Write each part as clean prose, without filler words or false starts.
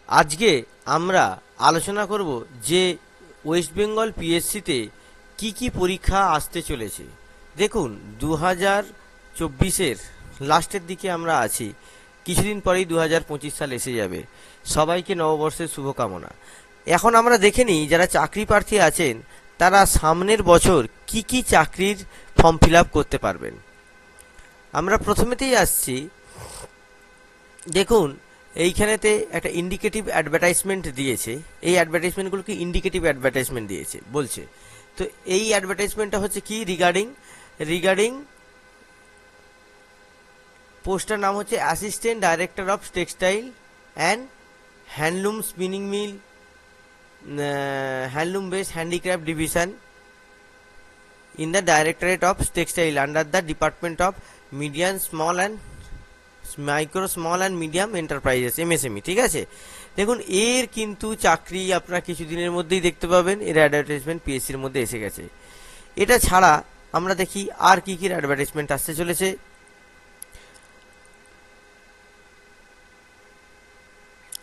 আজকে আমরা আলোচনা করব যে ওয়েস্ট বেঙ্গল পিএসসিতে কি পরীক্ষা আসতে চলেছে। দেখুন 2024-এর লাস্টের দিকে আমরা আছি, কিছুদিন পরেই 2025 সাল এসে যাবে। সবাইকে নববর্ষের শুভকামনা। এখন আমরা দেখে নিই যারা চাকরি প্রার্থী আছেন তারা সামনের বছর কি চাকরির ফর্ম ফিল আপ করতে পারবেন। আমরা প্রথমেতেই আসছি, দেখুন এইখানেতে একটা ইন্ডিকেটিভ অ্যাডভার্টাইজমেন্ট দিয়েছে। এই অ্যাডভার্টাইজমেন্টগুলোকে ইন্ডিকেটিভ অ্যাডভার্টাইজমেন্ট দিয়েছে বলছে। তো এই অ্যাডভার্টাইজমেন্টটা হচ্ছে কি, রিগার্ডিং পোস্টার নাম হচ্ছে assistant director of textile and handloom spinning mill, handloom based handicraft division in the directorate of textile under the department of micro small and medium enterprises MSME. ঠিক আছে, দেখুন এর কিন্তু চাকরি আপনারা কিছুদিনের মধ্যেই দেখতে পাবেন। এর অ্যাডভার্টাইজমেন্ট পিএসসির মধ্যে এসে গেছে। এটা ছাড়া আমরা দেখি আর কি অ্যাডভার্টাইজমেন্ট আসতে চলেছে।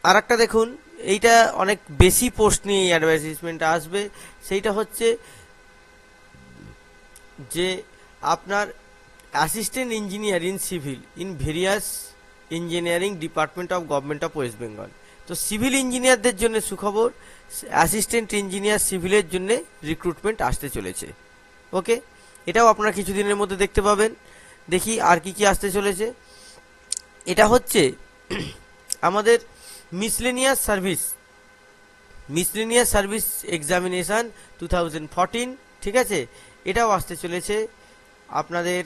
আর একটা দেখুন, এইটা অনেক বেশি পোস্ট নিয়ে এই অ্যাডভার্টাইজমেন্টটা আসবে। সেইটা হচ্ছে যে আপনার assistant engineer in civil in various engineering department of government of West Bengal. তো সিভিল ইঞ্জিনিয়ারদের জন্য সুখবর, অ্যাসিস্ট্যান্ট ইঞ্জিনিয়ার সিভিলের জন্য রিক্রুটমেন্ট আসতে চলেছে। ওকে, এটাও আপনারা কিছুদিনের মধ্যে দেখতে পাবেন। দেখি আর কি আসতে চলেছে। এটা হচ্ছে আমাদের মিসলেনিয়াস সার্ভিস এক্সামিনেশন 2014। ঠিক আছে, এটাও আসতে চলেছে আপনাদের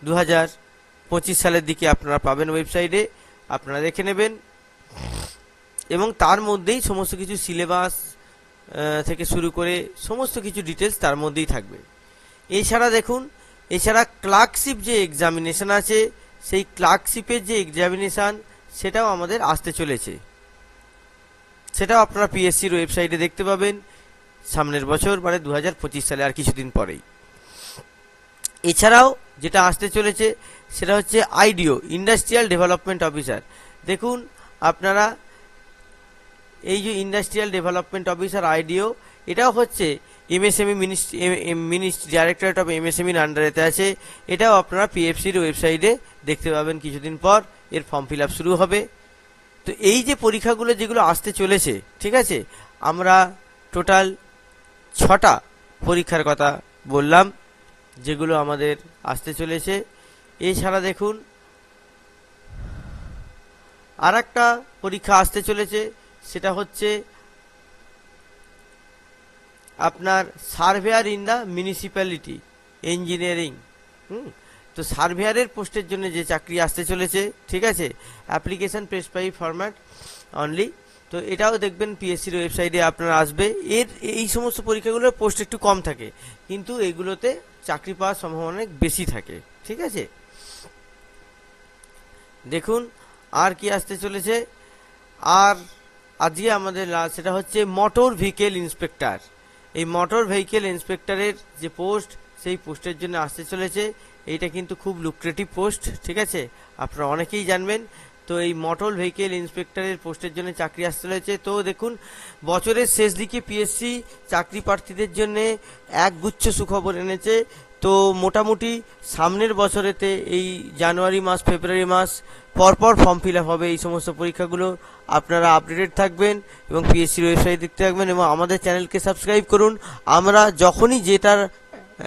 2025 সালের দিকে আপনারা পাবেন ওয়েবসাইটে, আপনারা দেখে নেবেন। এবং তার মধ্যেই সমস্ত কিছু সিলেবাস থেকে শুরু করে সমস্ত কিছু ডিটেলস তার মধ্যেই থাকবে। এছাড়া ক্লার্কশিপ যে এক্সামিনেশন আছে, সেই ক্লার্কশিপের যে এক্সামিনেশন সেটাও আমাদের আসতে চলেছে। সেটাও আপনারা পিএসসির ওয়েবসাইটে দেখতে পাবেন সামনের বছর, মানে 2025 সালে, আর কিছুদিন পরেই। এছাড়াও যেটা আসতে চলেছে সেটা হচ্ছে আইডিও, ইন্ডাস্ট্রিয়াল ডেভেলপমেন্ট অফিসার। দেখুন আপনারা এই যে ইন্ডাস্ট্রিয়াল ডেভেলপমেন্ট অফিসার আইডিও, এটাও হচ্ছে এমএসএমই মিনিস্ট্রি ডাইরেক্টরেট অফ এমএসএমইর আন্ডারেতে আছে। এটাও আপনারা পিএফসির ওয়েবসাইটে দেখতে পাবেন। কিছুদিন পর এর ফর্ম ফিল আপ শুরু হবে। তো এই যে পরীক্ষাগুলো যেগুলো আসতে চলেছে, ঠিক আছে, আমরা টোটাল 6টা পরীক্ষার কথা বললাম যেগুলো আমাদের আসতে চলেছে। এছাড়া দেখুন আর একটা পরীক্ষা আসতে চলেছে, সেটা হচ্ছে আপনার surveyor in the municipality engineering. তো সার্ভেয়ারের পোস্টের জন্য যে চাকরি আসতে চলেছে, ঠিক আছে, অ্যাপ্লিকেশন প্রেসক্রাইব ফরম্যাট অনলি। তো এটাও দেখবেন পিএসসির ওয়েবসাইটে আপনারা আসবে। এই সমস্ত পরীক্ষাগুলোর পোস্ট একটু কম থাকে, কিন্তু এগুলোতে চাকরি পাওয়ার সম্ভাবনা অনেক বেশি থাকে। ঠিক আছে, দেখুন আর কি আসতে চলেছে। আর আজকে আমাদের সেটা হচ্ছে মোটর ভেহিকেল ইন্সপেক্টর। এই মোটর ভেহিকেল ইন্সপেক্টরের যে পোস্ট, সেই পোস্টের জন্য আসতে চলেছে। এইটা কিন্তু খুব লুক্রেটিভ পোস্ট, ঠিক আছে, আপনারা অনেকেই জানবেন। তো এই মোটর ভেহিকেল ইন্সপেক্টরের পোস্টের জন্য চাকরি আসতে চলেছে। তো দেখুন বছরের শেষ দিকে পিএসসি চাকরি প্রার্থীদের জন্য একগুচ্ছ সুখবর এনেছে। তো মোটামুটি সামনের বছরেতে এই জানুয়ারি মাস ফেব্রুয়ারি মাস পরপর ফর্ম ফিল আপ হবে। এই সমস্ত পরীক্ষাগুলো আপনারা আপডেটেড থাকবেন এবং পিএসসির ওয়েবসাইট দেখতে থাকবেন এবং আমাদের চ্যানেলকে সাবস্ক্রাইব করুন। আমরা যখনই যেটার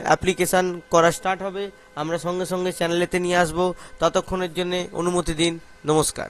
অ্যাপ্লিকেশান করা স্টার্ট হবে আমরা সঙ্গে সঙ্গে চ্যানেলেতে নিয়ে আসবো। ততক্ষণের জন্য অনুমতি দিন। নমস্কার।